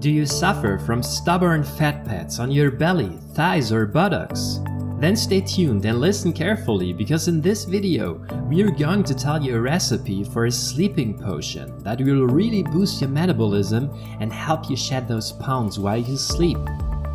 Do you suffer from stubborn fat pads on your belly, thighs or buttocks? Then stay tuned and listen carefully, because in this video we are going to tell you a recipe for a sleeping potion that will really boost your metabolism and help you shed those pounds while you sleep.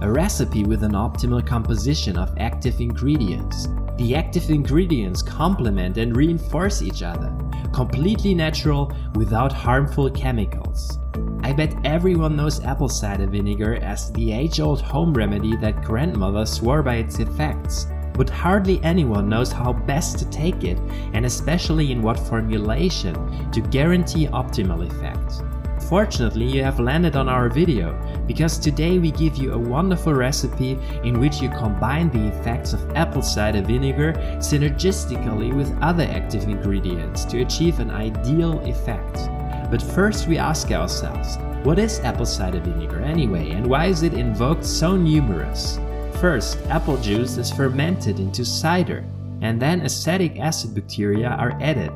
A recipe with an optimal composition of active ingredients. The active ingredients complement and reinforce each other, completely natural without harmful chemicals. I bet everyone knows apple cider vinegar as the age-old home remedy that grandmothers swore by its effects, but hardly anyone knows how best to take it, and especially in what formulation to guarantee optimal effect. Fortunately, you have landed on our video, because today we give you a wonderful recipe in which you combine the effects of apple cider vinegar synergistically with other active ingredients to achieve an ideal effect. But first we ask ourselves, what is apple cider vinegar anyway, and why is it invoked so numerous? First, apple juice is fermented into cider, and then acetic acid bacteria are added.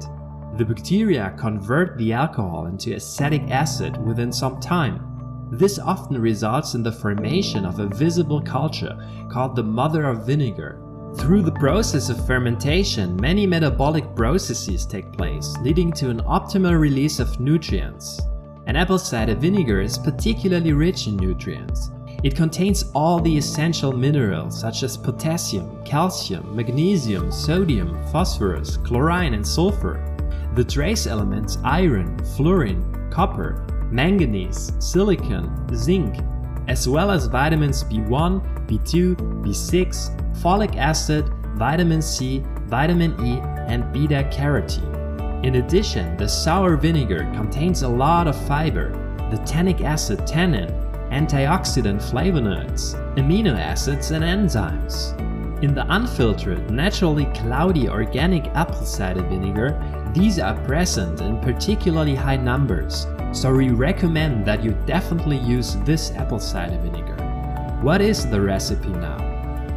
The bacteria convert the alcohol into acetic acid within some time. This often results in the formation of a visible culture called the mother of vinegar. Through the process of fermentation, many metabolic processes take place, leading to an optimal release of nutrients. And apple cider vinegar is particularly rich in nutrients. It contains all the essential minerals such as potassium, calcium, magnesium, sodium, phosphorus, chlorine and sulfur. The trace elements iron, fluorine, copper, manganese, silicon, zinc, as well as vitamins B1, B2, B6, folic acid, vitamin C, vitamin E and beta-carotene. In addition, the sour vinegar contains a lot of fiber, the tannic acid tannin, antioxidant flavonoids, amino acids and enzymes. In the unfiltered, naturally cloudy organic apple cider vinegar, these are present in particularly high numbers, so we recommend that you definitely use this apple cider vinegar. What is the recipe now?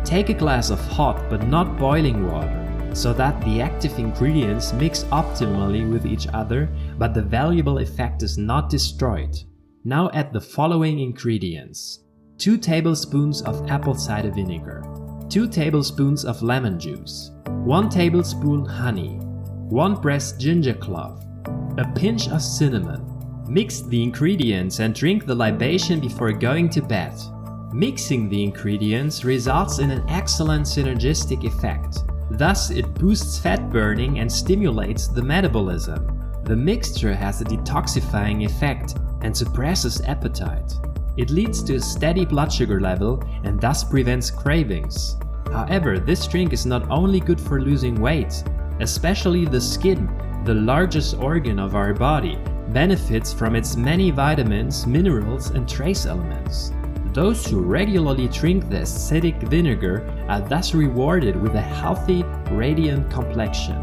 Take a glass of hot but not boiling water, so that the active ingredients mix optimally with each other, but the valuable effect is not destroyed. Now add the following ingredients: 2 tablespoons of apple cider vinegar, 2 tablespoons of lemon juice, 1 tablespoon honey, 1 pressed ginger clove, a pinch of cinnamon. Mix the ingredients and drink the libation before going to bed. Mixing the ingredients results in an excellent synergistic effect. Thus, it boosts fat burning and stimulates the metabolism. The mixture has a detoxifying effect and suppresses appetite. It leads to a steady blood sugar level and thus prevents cravings. However, this drink is not only good for losing weight, especially the skin, the largest organ of our body, benefits from its many vitamins, minerals and trace elements. Those who regularly drink the acidic vinegar are thus rewarded with a healthy, radiant complexion.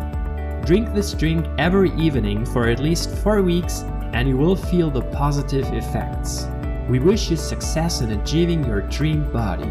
Drink this drink every evening for at least 4 weeks and you will feel the positive effects. We wish you success in achieving your dream body.